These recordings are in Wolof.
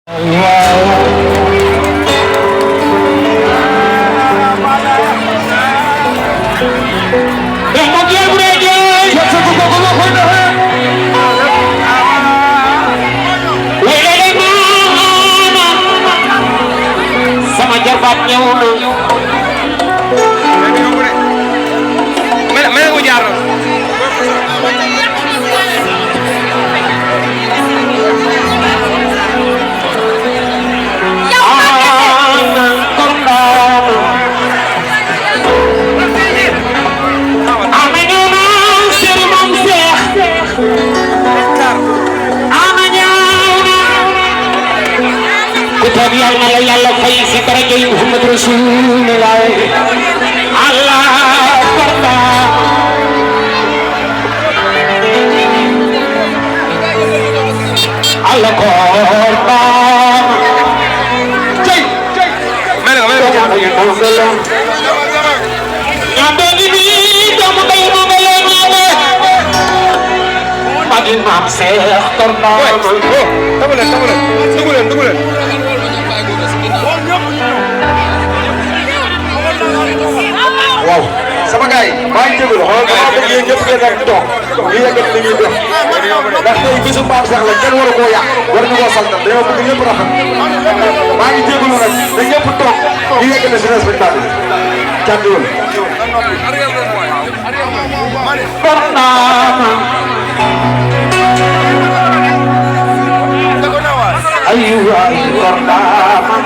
sama jarbaat ñëw na mel ko jaar yàlla na la yàlla fay si daraja yi Muhammad Rasulullah Allah barba Allah korba jey melo ñambe ni bi doomu day mo mele ñame magi maam Seex torna dugulen waaw sama gars yi maa ngi jégalu xoolal damaa bëgg yéen ñëpp ngeen rek toog ñu yeggal li ñuy def ndax tey bisu Maam Seex la kenn waru koo yàq war ñu koo saltal dañoo bëgg ñëpp rafet maa ngi jégalu nag da ñëpp toog ñu yeggal si respectable càddiwul kornaama aywa kornaama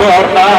korna